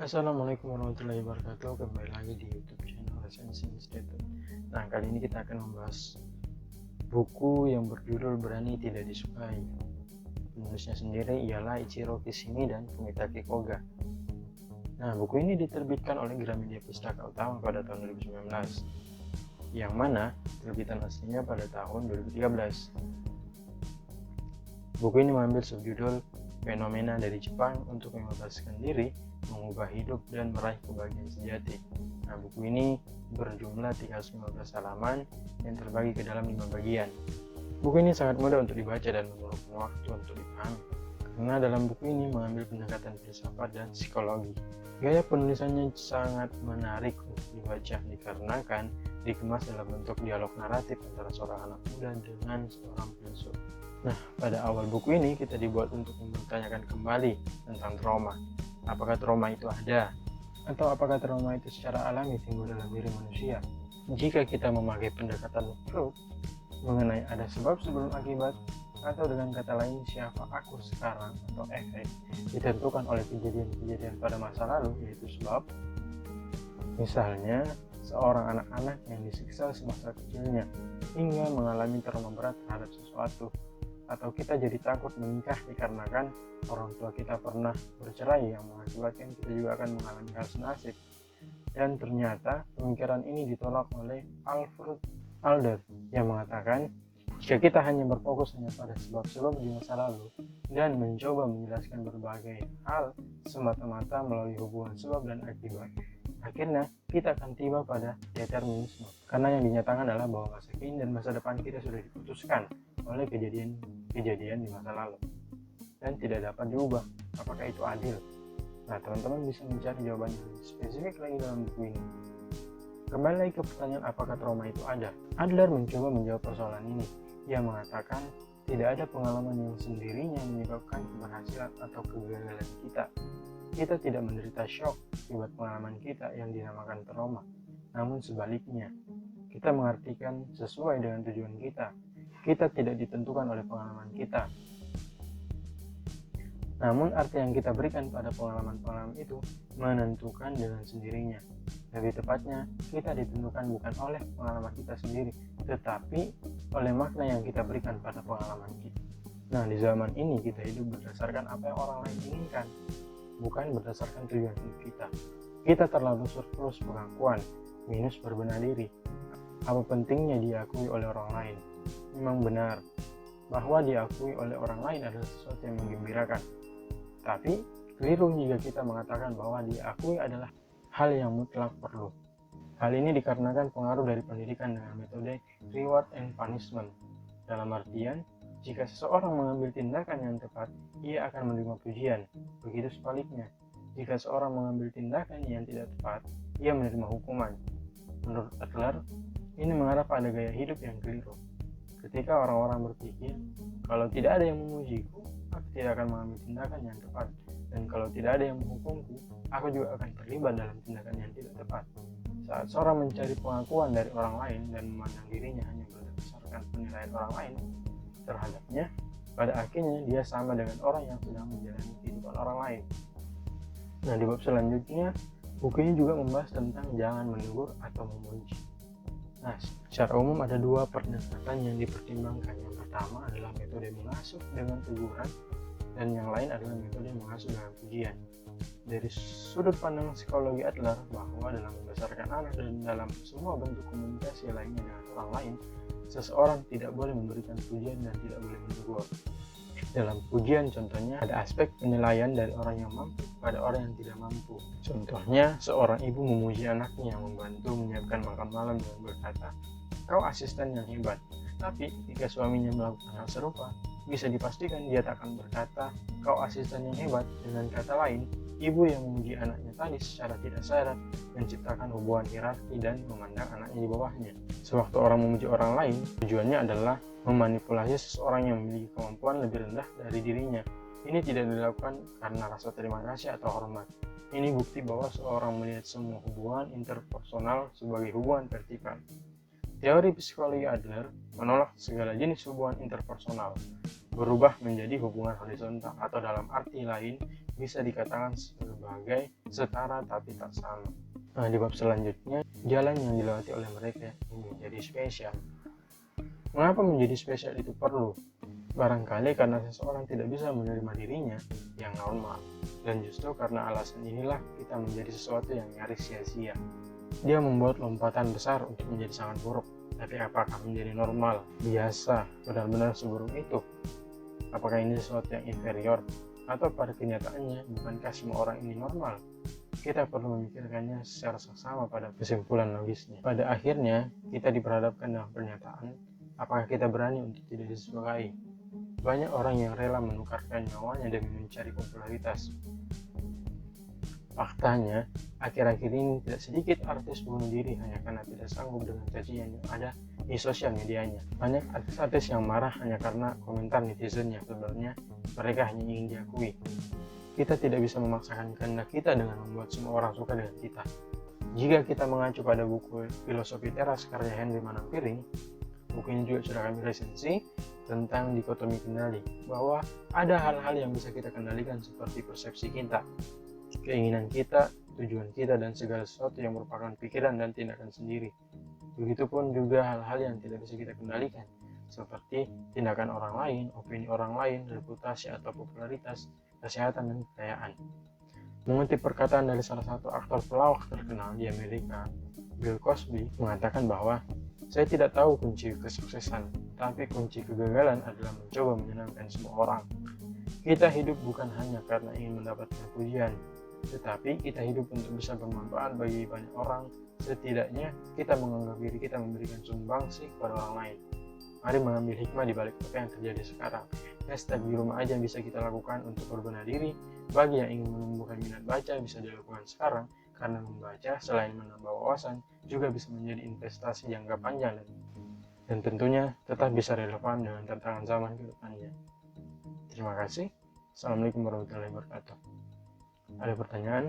Assalamualaikum warahmatullahi wabarakatuh. Kembali lagi di YouTube channel Resensi Institute. Nah, kali ini kita akan membahas buku yang berjudul Berani Tidak Disukai. Penulisnya sendiri ialah Ichiro Kishimi dan Fumitake Koga. Nah, buku ini diterbitkan oleh Gramedia Pustaka Utama pada tahun 2019, yang mana terbitan aslinya pada tahun 2013. Buku ini mengambil subjudul Fenomena dari Jepang untuk membebaskan diri, mengubah hidup, dan meraih kebahagiaan sejati. Nah, buku ini berjumlah 315 halaman yang terbagi ke dalam 5 bagian. Buku ini sangat mudah untuk dibaca dan memerlukan waktu untuk dipahami, karena dalam buku ini mengambil pendekatan filsafat dan psikologi. Gaya penulisannya sangat menarik untuk dibaca dikarenakan dikemas dalam bentuk dialog naratif antara seorang anak muda dengan seorang filsuf. Nah, pada awal buku ini kita dibuat untuk mempertanyakan kembali tentang trauma. Apakah trauma itu ada? Atau apakah trauma itu secara alami timbul dalam diri manusia? Jika kita memakai pendekatan Freud mengenai ada sebab sebelum akibat, atau dengan kata lain siapa aku sekarang atau efek ditentukan oleh kejadian-kejadian pada masa lalu, yaitu sebab. Misalnya, seorang anak-anak yang disiksa semasa kecilnya hingga mengalami trauma berat terhadap sesuatu, atau kita jadi takut menikah dikarenakan orang tua kita pernah bercerai yang mengakibatkan kita juga akan mengalami hal senasib. Dan ternyata pemikiran ini ditolak oleh Alfred Adler yang mengatakan jika kita hanya berfokus pada sebab-sebab di masa lalu dan mencoba menjelaskan berbagai hal semata-mata melalui hubungan sebab dan akibat, akhirnya kita akan tiba pada determinisme, karena yang dinyatakan adalah bahwa masa kini dan masa depan kita sudah diputuskan oleh kejadian di masa lalu dan tidak dapat diubah. Apakah itu adil? Nah, teman-teman bisa mencari jawabannya lebih spesifik lagi dalam buku ini. Kembali lagi ke pertanyaan apakah trauma itu ada. Adler mencoba menjawab persoalan ini. Ia mengatakan tidak ada pengalaman yang sendirinya menyebabkan keberhasilan atau kegagalan kita. Kita tidak menderita shock akibat pengalaman kita yang dinamakan trauma. Namun sebaliknya, kita mengartikan sesuai dengan tujuan kita. Kita tidak ditentukan oleh pengalaman kita. Namun arti yang kita berikan pada pengalaman-pengalaman itu menentukan dengan sendirinya. Lebih tepatnya, kita ditentukan bukan oleh pengalaman kita sendiri, tetapi oleh makna yang kita berikan pada pengalaman kita. Nah, di zaman ini kita hidup berdasarkan apa yang orang lain inginkan, bukan berdasarkan tujuan hidup kita. Kita terlalu surplus pengakuan, minus berbenah diri. Apa pentingnya diakui oleh orang lain? Memang benar bahwa diakui oleh orang lain adalah sesuatu yang menggembirakan. Tapi keliru jika kita mengatakan bahwa diakui adalah hal yang mutlak perlu. Hal ini dikarenakan pengaruh dari pendidikan dengan metode reward and punishment. Dalam artian, jika seseorang mengambil tindakan yang tepat, ia akan menerima pujian. Begitu sebaliknya, jika seorang mengambil tindakan yang tidak tepat, ia menerima hukuman. Menurut Adler, ini mengarah pada gaya hidup yang keliru. Ketika orang-orang berpikir, kalau tidak ada yang memujiku, aku tidak akan mengambil tindakan yang tepat. Dan kalau tidak ada yang menghukumku, aku juga akan terlibat dalam tindakan yang tidak tepat. Saat seorang mencari pengakuan dari orang lain dan memandang dirinya hanya berdasarkan penilaian orang lain terhadapnya, pada akhirnya dia sama dengan orang yang sedang menjalani kehidupan orang lain. Nah, di bab selanjutnya, buku ini juga membahas tentang jangan menegur atau memuji. Nah, secara umum ada dua pendekatan yang dipertimbangkan. Yang pertama adalah metode mengasuh dengan teguran, dan yang lain adalah metode mengasuh dengan pujian. Dari sudut pandang psikologi Adler, bahwa dalam membesarkan anak dan dalam semua bentuk komunikasi lainnya dengan orang lain, seseorang tidak boleh memberikan pujian dan tidak boleh menegur. Dalam pujian contohnya ada aspek penilaian dari orang yang mampu pada orang yang tidak mampu. Contohnya, seorang ibu memuji anaknya yang membantu menyiapkan makan malam dengan berkata, "Kau asisten yang hebat." Tapi ketika suaminya melakukan hal serupa, bisa dipastikan dia tak akan berkata, "Kau asisten yang hebat." Dengan kata lain, ibu yang memuji anaknya tadi secara tidak sadar menciptakan hubungan hierarki dan memandang anaknya di bawahnya. Sewaktu orang memuji orang lain, tujuannya adalah memanipulasi seseorang yang memiliki kemampuan lebih rendah dari dirinya. Ini tidak dilakukan karena rasa terima kasih atau hormat. Ini bukti bahwa seorang melihat semua hubungan interpersonal sebagai hubungan vertikal. Teori psikologi Adler menolak segala jenis hubungan interpersonal, berubah menjadi hubungan horizontal, atau dalam arti lain, bisa dikatakan sebagai setara tapi tak sama. Nah, di bab selanjutnya, jalan yang dilewati oleh mereka ini menjadi spesial. Mengapa menjadi spesial itu perlu? Barangkali karena seseorang tidak bisa menerima dirinya yang normal, dan justru karena alasan inilah kita menjadi sesuatu yang nyaris sia-sia. Dia membuat lompatan besar untuk menjadi sangat buruk, tapi apakah menjadi normal, biasa, benar-benar seburuk itu? Apakah ini sesuatu yang inferior? Atau pada kenyataannya, bukankah semua orang ini normal? Kita perlu memikirkannya secara seksama pada kesimpulan logisnya. Pada akhirnya, kita diperhadapkan dengan pernyataan, apakah kita berani untuk tidak disukai? Banyak orang yang rela menukarkan nyawanya demi mencari popularitas. Faktanya, akhir-akhir ini tidak sedikit artis bunuh diri hanya karena tidak sanggup dengan cacian yang ada di sosial medianya. Banyak artis-artis yang marah hanya karena komentar netizen yang sebenarnya mereka hanya ingin diakui. Kita tidak bisa memaksakan kehendak kita dengan membuat semua orang suka dengan kita. Jika kita mengacu pada buku Filosofi Teras karya Henry Manampiring, buku ini juga sudah kami resensi tentang dikotomi kendali, bahwa ada hal-hal yang bisa kita kendalikan seperti persepsi kita, keinginan kita, tujuan kita, dan segala sesuatu yang merupakan pikiran dan tindakan sendiri. Begitupun juga hal-hal yang tidak bisa kita kendalikan, seperti tindakan orang lain, opini orang lain, reputasi atau popularitas, kesehatan, dan kekayaan. Mengutip perkataan dari salah satu aktor pelawak terkenal di Amerika, Bill Cosby, mengatakan bahwa saya tidak tahu kunci kesuksesan, tapi kunci kegagalan adalah mencoba menyenangkan semua orang. Kita hidup bukan hanya karena ingin mendapatkan pujian, tetapi kita hidup untuk bisa bermanfaat bagi banyak orang. Setidaknya kita menganggap diri kita memberikan sumbangsih kepada orang lain. Mari mengambil hikmah di balik apa yang terjadi sekarang. Hashtag di rumah aja bisa kita lakukan untuk berbenah diri. Bagi yang ingin menumbuhkan minat baca bisa dilakukan sekarang, karena membaca selain menambah wawasan juga bisa menjadi investasi jangka panjang dan tentunya tetap bisa relevan dengan tantangan zaman ke depannya. Terima kasih. Assalamualaikum warahmatullahi wabarakatuh. Ada pertanyaan?